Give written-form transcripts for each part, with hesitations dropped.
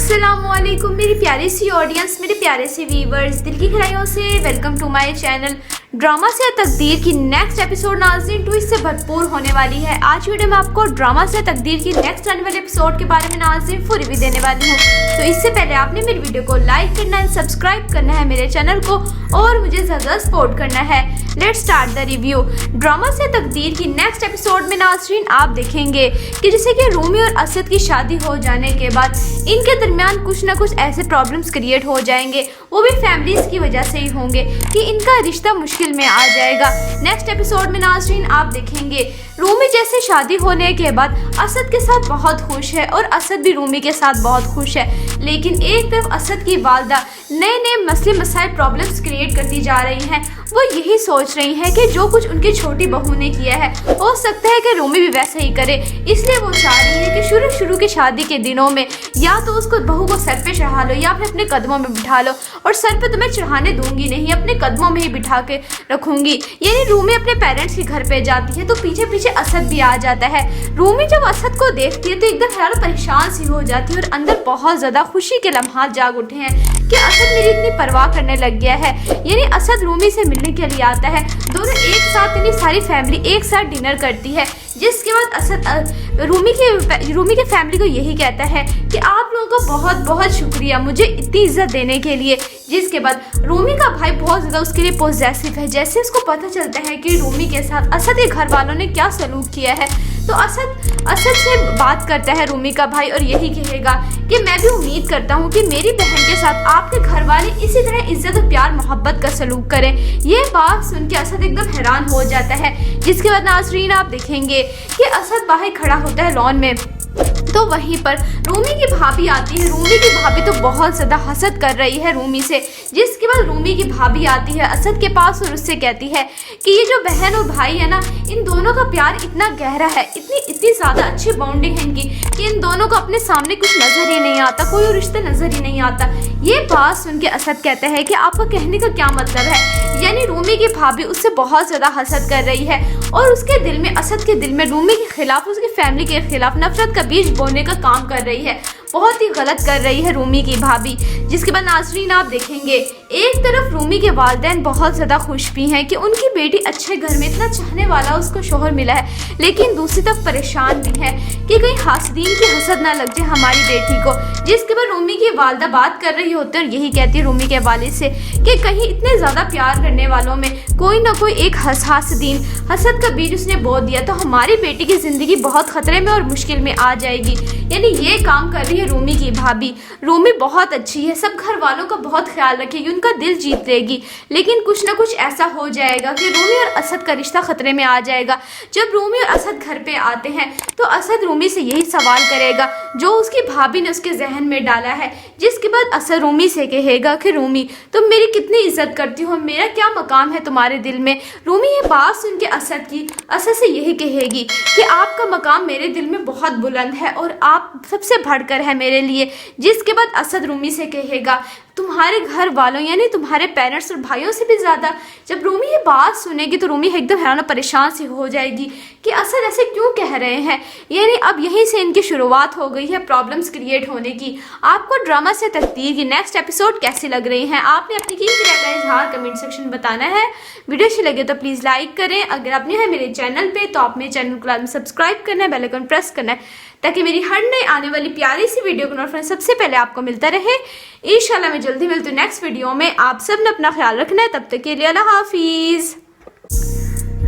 अस्सलामुअलैकुम मेरी प्यारी सी ऑडियंस, मेरे प्यारे से व्यूवर्स, दिल की गहराइयों से welcome to my channel. Drama से तकदीर की नेक्स्ट एपिसोड नाज़रीन ट्विस्ट से भरपूर होने वाली है। आज वीडियो में आपको ड्रामा से तकदीर की नेक्स्ट आने वाले एपिसोड के बारे में नाज़रीन फुल रिव्यू देने वाली हूँ। तो इससे पहले आपने मेरी वीडियो को लाइक करना है, सब्सक्राइब करना है मेरे चैनल को और मुझे ज़्यादा सपोर्ट करना है। Let's start the review. Drama से तकदीर की नेक्स्ट एपिसोड में नाज़रीन आप देखेंगे कि जैसे कि रूमी और असद की शादी हो जाने के बाद इनके दरमियान कुछ ना कुछ ऐसे प्रॉब्लम्स क्रिएट हो जाएंगे, वो भी फैमिलीज की वजह से ही होंगे कि इनका रिश्ता मुश्किल में आ जाएगा। नेक्स्ट एपिसोड में नाज़रीन आप देखेंगे रूमी जैसे शादी होने के बाद असद के साथ बहुत खुश है और असद भी रूमी के साथ बहुत खुश है, लेकिन एक तरफ असद की वालदा नए नए मसले मसाइल प्रॉब्लम्स क्रिएट करती जा रही हैं। वो यही सोच रही हैं कि जो कुछ उनकी छोटी बहू ने किया है हो सकता है कि रूमी भी वैसे ही करे, इसलिए वो चाह रही है कि शुरू की शादी के दिनों में या तो उसको बहू को सर पे चढ़ा लो या फिर अपने कदमों में बिठा लो, और सर पे तो मैं चढ़ाने दूंगी नहीं, अपने कदमों में ही बिठा के रखूंगी। यानी रूमी अपने पेरेंट्स के घर पे जाती है तो पीछे पीछे असद भी आ जाता है। रूमी जब असद को देखती है तो एकदम हैरान परेशान सी हो जाती है और अंदर बहुत ज्यादा खुशी के लम्हात जाग उठे हैं कि असद मेरी इतनी परवाह करने लग गया है। यानी असद रूमी से मिलने के लिए आता है, दोनों एक साथ, इतनी सारी फैमिली एक साथ डिनर करती है, जिसके बाद असद रूमी के फैमिली को यही कहता है कि आप लोगों का बहुत बहुत शुक्रिया मुझे इतनी इज्जत देने के लिए। जिसके बाद रूमी का भाई बहुत ज़्यादा उसके लिए पॉजेसिव है। जैसे उसको पता चलता है कि रूमी के साथ असद के घर वालों ने क्या सलूक किया है तो असद से बात करता है रूमी का भाई और यही कहेगा कि मैं भी उम्मीद करता हूँ कि मेरी बहन के साथ आपके घर वाले इसी तरह इज्जत और प्यार मोहब्बत का सलूक करें। ये बात सुन के असद एकदम हैरान हो जाता है। जिसके बाद नाज़रीन आप देखेंगे कि असद बाहर खड़ा होता है लॉन में, तो वहीं पर रूमी की भाभी आती है। रूमी की भाभी तो बहुत ज़्यादा हसद कर रही है रूमी से। जिसके बाद रूमी की भाभी आती है असद के पास और उससे कहती है कि ये जो बहन और भाई है ना, इन दोनों का प्यार इतना गहरा है, इतनी ज़्यादा अच्छी बॉन्डिंग है इनकी कि इन दोनों को अपने सामने कुछ नज़र ही नहीं आता, कोई और रिश्ता नज़र ही नहीं आता। ये बात सुन के असद कहता है कि आपका कहने का क्या मतलब है। यानी रूमी की भाभी उससे बहुत ज़्यादा हसद कर रही है और उसके दिल में, असद के दिल में रूमी के खिलाफ, उसकी फैमिली के खिलाफ नफरत का बीज बोने का काम कर रही है। बहुत ही गलत कर रही है रूमी की भाभी। जिसके बाद नाज़रीन आप देखेंगे एक तरफ रूमी के वालिदैन बहुत ज़्यादा खुश भी हैं कि उनकी बेटी अच्छे घर में, इतना चाहने वाला उसको शोहर मिला है, लेकिन दूसरी तरफ परेशान भी है कि कहीं हासदीन की हसद ना लग जाए हमारी बेटी को। जिसके बाद रूमी की वालदा बात कर रही होती है और यही कहती है रूमी के वालिद से कि कहीं इतने ज़्यादा प्यार करने वालों में कोई ना कोई एक हासदीन हसद का बीज उसने बो दिया तो हमारी बेटी की ज़िंदगी बहुत ख़तरे में और मुश्किल में आ जाएगी। यानी ये काम कर रही है रूमी की भाभी। रूमी बहुत अच्छी है, सब घर वालों का बहुत ख्याल रखेगी, उनका दिल जीत लेगी, लेकिन कुछ ना कुछ ऐसा हो जाएगा कि रूमी और असद का रिश्ता खतरे में आ जाएगा। जब रूमी और असद घर पे आते हैं तो असद रूमी से यही सवाल करेगा जो उसकी भाभी ने उसके जहन में डाला है। जिसके बाद असद रूमी से कहेगा कि रूमी तुम मेरी कितनी इज्जत करती हो, मेरा क्या मकाम है तुम्हारे दिल में। रूमी ये बात सुन के असद से यही कहेगी कि आपका मकाम मेरे दिल में बहुत बुलंद है और आप सबसे बढ़कर है मेरे लिए। जिसके बाद असद रूमी से कहेगा तुम्हारे घर वालों यानी तुम्हारे पेरेंट्स और भाइयों से भी ज़्यादा। जब रूमी ये बात सुनेगी तो रूमी एकदम हैरान परेशान सी हो जाएगी कि असद ऐसे क्यों कह रहे हैं। यानी अब यहीं से इनकी शुरुआत हो गई है प्रॉब्लम्स क्रिएट होने की। आपको ड्रामा से तकदीर की नेक्स्ट एपिसोड कैसी लग रही हैं, आपने अपनी कीमती राय का इजहार कमेंट सेक्शन में बताना है। वीडियो अच्छी लगे तो प्लीज़ लाइक करें। अगर आप नए हैं मेरे चैनल पर तो आप मेरे चैनल को लाजमी सब्सक्राइब करना है, बेल आइकन प्रेस करना है ताकि मेरी हर नई आने वाली प्यारी सी वीडियो का नोटिफिकेशन सबसे पहले आपको मिलता रहे। इंशाल्लाह मैं जल्दी मिलती हूँ नेक्स्ट वीडियो में। आप सब ने अपना ख्याल रखना है, तब तक के लिए अल्लाह हाफिज़।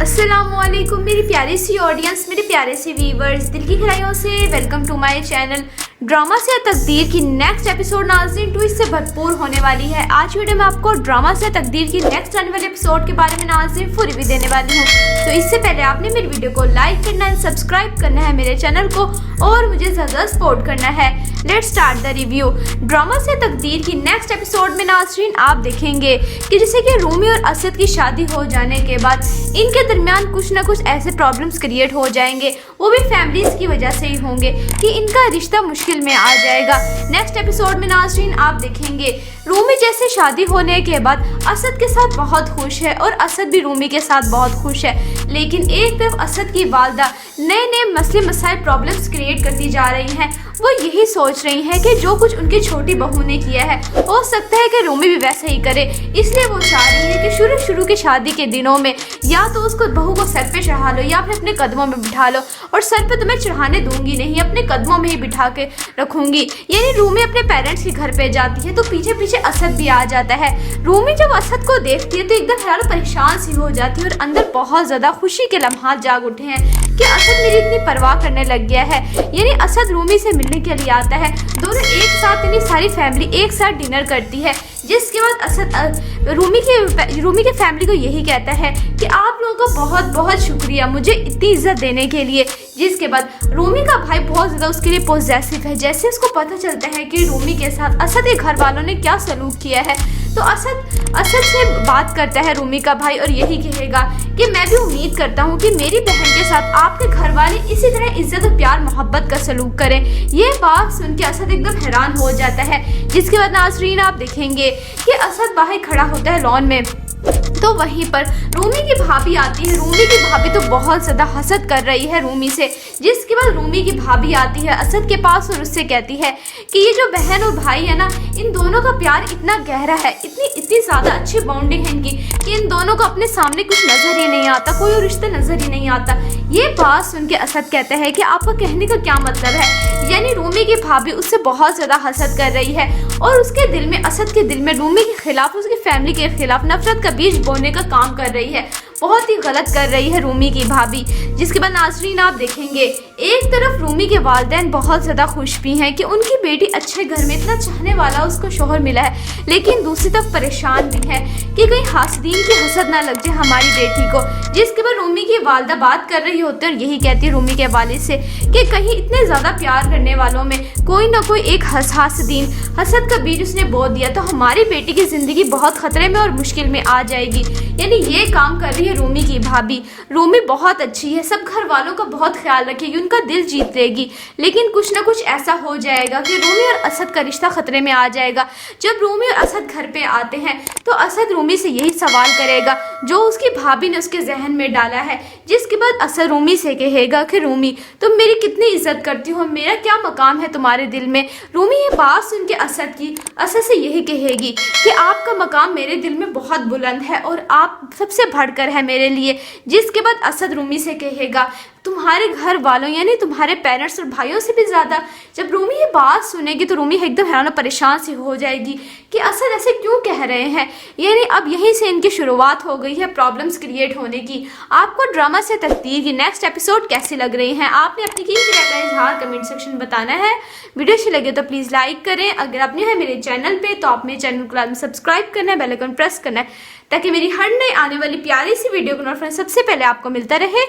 अस्सलामुअलैकुम मेरी प्यारी सी ऑडियंस, मेरे प्यारे से व्यूवर्स, दिल की गहराइयों से welcome to my channel. Drama से तकदीर की नेक्स्ट एपिसोड नाज़रीन ट्विस्ट से भरपूर होने वाली है। आज वीडियो में आपको ड्रामा से तकदीर की नेक्स्ट आने वाले एपिसोड के बारे में नाज़रीन फुल रिव्यू देने वाली हूँ। तो इससे पहले आपने मेरी वीडियो को लाइक करना है, सब्सक्राइब करना है मेरे चैनल को और मुझे ज़्यादा सपोर्ट करना है। Let's start the review. Drama से तकदीर की नेक्स्ट एपिसोड में नाज़रीन आप देखेंगे कि जैसे कि रूमी और असद की शादी हो जाने के बाद इनके दरमियान कुछ ना कुछ ऐसे प्रॉब्लम्स क्रिएट हो जाएंगे, वो भी फैमिलीज की वजह से ही होंगे कि इनका रिश्ता मुश्किल में आ जाएगा। नेक्स्ट एपिसोड में नाज़रीन आप देखेंगे रूमी जैसे शादी होने के बाद असद के साथ बहुत खुश है और असद भी रूमी के साथ बहुत खुश है। लेकिन एक तरफ असद की वालदा नए नए मसले मसाइल प्रॉब्लम्स क्रिएट करती जा रही हैं। वो यही सोच रही हैं कि जो कुछ उनकी छोटी बहू ने किया है हो सकता है कि रूमी भी वैसा ही करे। इसलिए वो चाह रही है कि शुरू की शादी के दिनों में या तो उसको बहू को सर पे चढ़ा लो या फिर अपने कदमों में बिठा लो, और सर पे तुम्हें चढ़ाने दूंगी नहीं, अपने कदमों में ही बिठा के रखूंगी। यानी रूमी अपने पेरेंट्स के घर पे जाती है तो पीछे पीछे असद भी आ जाता है। रूमी जब असद को देखती है तो एकदम हैरान परेशान सी हो जाती है और अंदर बहुत ज्यादा खुशी के लम्हात जाग उठे हैं कि असद मेरी इतनी परवाह करने लग गया है। यानी असद रूमी से मिलने के लिए आता है, दोनों एक साथ, यानी सारी फैमिली एक साथ डिनर करती है। जिसके बाद असद रूमी के फैमिली को यही कहता है कि आप लोगों का बहुत बहुत शुक्रिया मुझे इतनी इज्जत देने के लिए। जिसके बाद रूमी का भाई बहुत ज़्यादा उसके लिए पॉजिटिव है। जैसे उसको पता चलता है कि रूमी के साथ असद के घर वालों ने क्या सलूक किया है तो असद से बात करता है रूमी का भाई और यही कहेगा कि मैं भी उम्मीद करता हूँ कि मेरी बहन के साथ आपके घर वाले इसी तरह इज्जत और प्यार मोहब्बत का सलूक करें। ये बात सुन के असद एकदम हैरान हो जाता है। जिसके बाद नाज़रीन आप देखेंगे कि असद बाहर खड़ा होता है लॉन में, तो वहीं पर रूमी की भाभी आती है। रूमी की भाभी तो बहुत ज़्यादा हसद कर रही है रूमी से। जिसके बाद रूमी की भाभी आती है असद के पास और उससे कहती है कि ये जो बहन और भाई है ना, इन दोनों का प्यार इतना गहरा है, इतनी ज़्यादा अच्छी बॉन्डिंग है इनकी कि इन दोनों को अपने सामने कुछ नज़र ही नहीं आता, कोई और रिश्ता नज़र ही नहीं आता। ये बात सुन के असद कहता है कि आपका कहने का क्या मतलब है। यानी रूमी की भाभी उससे बहुत ज़्यादा हसद कर रही है और उसके दिल में, असद के दिल में रूमी के खिलाफ, उसकी फैमिली के खिलाफ नफरत का बीज बोने का काम कर रही है। बहुत ही गलत कर रही है रूमी की भाभी। जिसके बाद नाज़रीन आप देखेंगे एक तरफ रूमी के वालिदैन बहुत ज़्यादा खुश भी हैं कि उनकी बेटी अच्छे घर में इतना चाहने वाला उसको शोहर मिला है, लेकिन दूसरी तरफ परेशान भी है कि कहीं हासदीन की हसद ना लग जाए हमारी बेटी को। जिसके बाद रूमी की वालदा बात कर रही होती है और यही कहती है रूमी के वालिद से कि कहीं इतने ज़्यादा प्यार करने वालों में कोई ना कोई एक हासदीन हसद का बीज उसने बो दिया तो हमारी बेटी की ज़िंदगी बहुत ख़तरे में और मुश्किल में आ जाएगी। यानी ये काम कर रही है रूमी की भाभी। रूमी बहुत अच्छी है, सब घर वालों का बहुत ख्याल रखेगी, उनका दिल जीत लेगी, लेकिन कुछ ना कुछ ऐसा हो जाएगा कि रूमी और असद का रिश्ता खतरे में आ जाएगा। जब रूमी और असद घर पे आते हैं तो असद रूमी से यही सवाल करेगा जो उसकी भाभी ने उसके जहन में डाला है। जिसके बाद असद रूमी से कहेगा कि रूमी तुम मेरी कितनी इज्जत करती हो, मेरा क्या मकाम है तुम्हारे दिल में। रूमी ये बात सुन के असद से यही कहेगी कि आपका मकाम मेरे दिल में बहुत बुलंद है और आप सबसे बढ़कर है मेरे लिए। जिसके बाद असद रूमी से कहेगा तुम्हारे घर वालों यानी तुम्हारे पेरेंट्स और भाइयों से भी ज़्यादा। जब रूमी ये बात सुनेगी तो रूमी एकदम हैरान और परेशान सी हो जाएगी कि असद ऐसे क्यों कह रहे हैं। यानी अब यहीं से इनकी शुरुआत हो गई है प्रॉब्लम्स क्रिएट होने की। आपको ड्रामा से तकदीर की नेक्स्ट एपिसोड कैसी लग रही हैं, आपने अपनी कीमती राय का इजहार कमेंट सेक्शन में बताना है। वीडियो अच्छी लगे तो प्लीज़ लाइक करें। अगर आप नए हैं मेरे चैनल पर तो आप मेरे चैनल को सब्सक्राइब करना है, बेल आइकन प्रेस करना है ताकि मेरी हर नई आने वाली प्यारी सी वीडियो का नोटिफिकेशन सबसे पहले आपको मिलता रहे।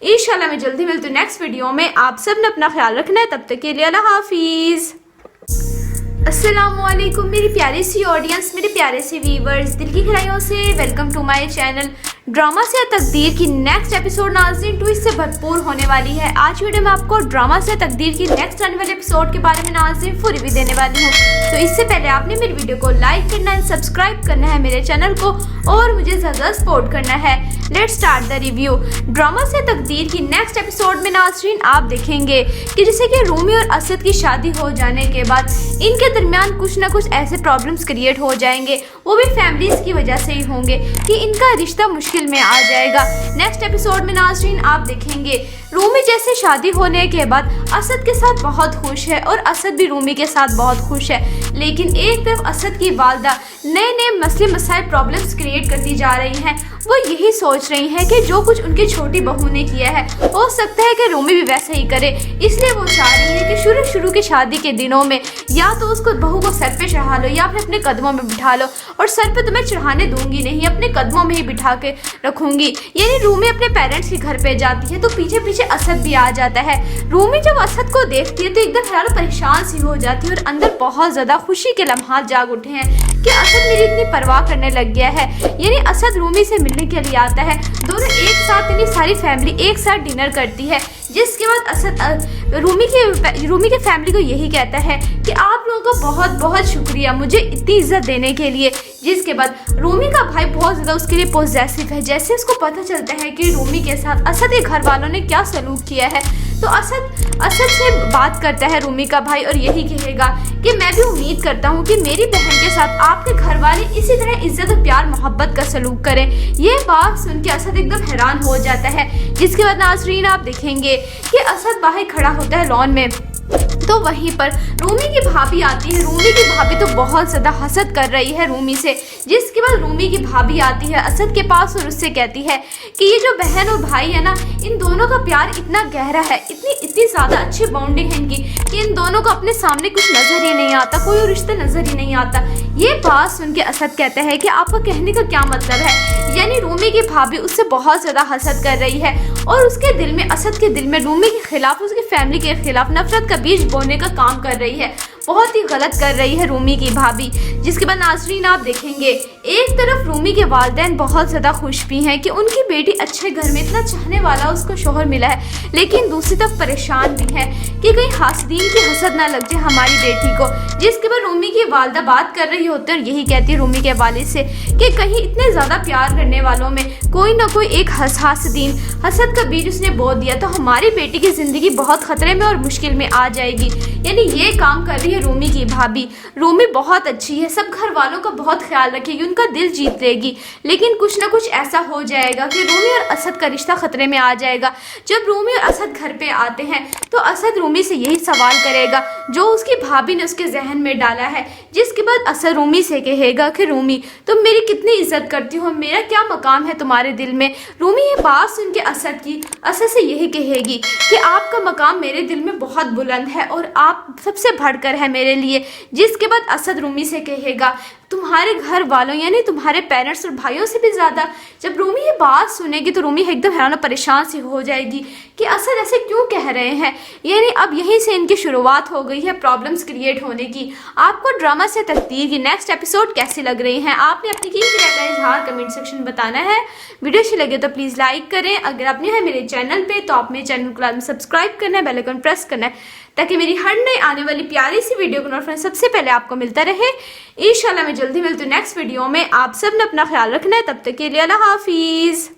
इंशाल्लाह मैं जल्दी मिलती हूँ नेक्स्ट वीडियो में। आप सब ने अपना ख्याल रखना है, तब तक के लिए अल्लाह हाफिज़। अस्सलामुअलैकुम मेरी प्यारी सी ऑडियंस, मेरे प्यारे से व्यूवर्स, दिल की गहराइयों से welcome to my channel. Drama से तकदीर की नेक्स्ट एपिसोड नाज़रीन ट्विस्ट से भरपूर होने वाली है। आज वीडियो में आपको ड्रामा से तकदीर की नेक्स्ट आने वाले एपिसोड के बारे में नाज़रीन फुल रिव्यू देने वाली हूँ। तो इससे पहले आपने मेरी वीडियो को लाइक करना है, सब्सक्राइब करना है मेरे चैनल को और मुझे ज़्यादा सपोर्ट करना है। Let's start the review. Drama से तकदीर की नेक्स्ट एपिसोड में नाज़रीन आप देखेंगे कि जैसे कि रूमी और असद की शादी हो जाने के बाद इनके दरमियान कुछ ना कुछ ऐसे प्रॉब्लम्स क्रिएट हो जाएंगे, वो भी फैमिलीज की वजह से ही होंगे कि इनका रिश्ता मुश्किल में आ जाएगा। नेक्स्ट एपिसोड में नाज़रीन आप देखेंगे रूमी जैसे शादी होने के बाद असद के साथ बहुत खुश है और असद भी रूमी के साथ बहुत खुश है। लेकिन एक तरफ असद की वालदा नए नए मसले मसाइल प्रॉब्लम्स क्रिएट करती जा रही हैं। वो यही सोच रही हैं कि जो कुछ उनकी छोटी बहू ने किया है हो सकता है कि रूमी भी वैसा ही करे। इसलिए वो चाह रही है कि शुरू की शादी के दिनों में या तो उसको बहू को सर पे चढ़ा लो या फिर अपने कदमों में बिठा लो, और सर पे तुम्हें चढ़ाने दूंगी नहीं, अपने कदमों में ही बिठा के रखूंगी। यानी रूमी अपने पेरेंट्स के घर पे जाती है तो पीछे पीछे असद भी आ जाता है। रूमी जब असद को देखती है तो एकदम हैरान परेशान सी हो जाती है और अंदर बहुत ज़्यादा खुशी के लम्हात जाग उठे हैं कि असद मेरी इतनी परवाह करने लग गया है। यानी असद रूमी से मिलने के लिए आता है, दोनों एक साथ, यानी सारी फैमिली एक साथ डिनर करती है। जिसके बाद असद रूमी के फैमिली को यही कहता है कि आप लोगों का बहुत बहुत शुक्रिया मुझे इतनी इज्जत देने के लिए। जिसके बाद रूमी का भाई बहुत ज़्यादा उसके लिए पॉजेसिव है। जैसे उसको पता चलता है कि रूमी के साथ असद के घर वालों ने क्या सलूक किया है, तो असद से बात करता है रूमी का भाई और यही कहेगा कि मैं भी उम्मीद करता हूँ कि मेरी बहन के साथ आपके घर वाले इसी तरह इज्जत और प्यार मोहब्बत का सलूक करें। ये बात सुन के असद एकदम हैरान हो जाता है। जिसके बाद नाज़रीन आप देखेंगे कि असद बाहर खड़ा होता है लॉन में, तो वहीं पर रूमी की भाभी आती है। रूमी की भाभी तो बहुत ज़्यादा हसद कर रही है रूमी से। जिसके बाद रूमी की भाभी आती है असद के पास और उससे कहती है कि ये जो बहन और भाई है ना, इन दोनों का प्यार इतना गहरा है, इतनी ज़्यादा अच्छी बॉन्डिंग है इनकी कि इन दोनों को अपने सामने कुछ नज़र ही नहीं आता, कोई रिश्ता नज़र ही नहीं आता। ये बात सुन के असद कहता है कि आपका कहने का क्या मतलब है, यानी रूमी की भाभी उससे बहुत ज़्यादा हसद कर रही है और उसके दिल में, असद के दिल में रूमी के खिलाफ, उसकी फैमिली के खिलाफ नफरत का बीज बोने का काम कर रही है। बहुत ही गलत कर रही है रूमी की भाभी। जिसके बाद नाज़रीन आप देखेंगे एक तरफ रूमी के वालिदैन बहुत ज़्यादा खुश भी हैं कि उनकी बेटी अच्छे घर में इतना चाहने वाला उसको शोहर मिला है, लेकिन दूसरी तरफ परेशान भी है कि कहीं हासदीन की हसद ना लग जाए हमारी बेटी को। जिसके बाद रूमी की वालदा बात कर रही होती है और यही कहती है रूमी के वालिद से कि कहीं इतने ज़्यादा प्यार करने वालों में कोई ना कोई एक हासदीन हसद का बीज उसने बो दिया तो हमारी बेटी की ज़िंदगी बहुत ख़तरे में और मुश्किल में आ जाएगी। यानी ये काम कर रही है रूमी की भाभी। रूमी बहुत अच्छी है, सब घर वालों का बहुत ख्याल रखेगी, उनका दिल जीत लेगी, लेकिन कुछ ना कुछ ऐसा हो जाएगा कि रूमी और असद का रिश्ता खतरे में आ जाएगा। जब रूमी और असद घर पे आते हैं तो असद रूमी से यही सवाल करेगा जो उसकी भाभी ने उसके जहन में डाला है। जिसके बाद असद रूमी से कहेगा कि रूमी तुम मेरी कितनी इज्जत करती हो, मेरा क्या मकाम है तुम्हारे दिल में। रूमी ये बात सुन के असद से यही कहेगी कि आपका मकाम मेरे दिल में बहुत बुलंद है और आप सबसे बढ़कर है मेरे लिए। जिसके बाद असद रूमी से कहेगा तुम्हारे घर वालों यानी तुम्हारे पेरेंट्स और भाइयों से भी ज़्यादा। जब रूमी ये बात सुनेगी तो रूमी एकदम हैरान परेशान सी हो जाएगी कि असद ऐसे क्यों कह रहे हैं। यानी अब यहीं से इनकी शुरुआत हो गई है प्रॉब्लम्स क्रिएट होने की। आपको ड्रामा से तकदीर की नेक्स्ट एपिसोड कैसी लग रही हैं, आपने अपनी कीमती राय का इजहार कमेंट सेक्शन में बताना है। वीडियो अच्छी लगे तो प्लीज़ लाइक करें। अगर आप नए हैं मेरे चैनल पे तो आप मेरे चैनल को लाजमी सब्सक्राइब करना है, बेल आइकन प्रेस करना है ताकि मेरी हर नई आने वाली प्यारी सी वीडियो को नोटिफिकेशन सबसे पहले आपको मिलता रहे। इंशाल्लाह मैं जल्दी मिलती हूँ नेक्स्ट वीडियो में। आप सब ने अपना ख्याल रखना है, तब तक के लिए अल्लाह हाफिज़।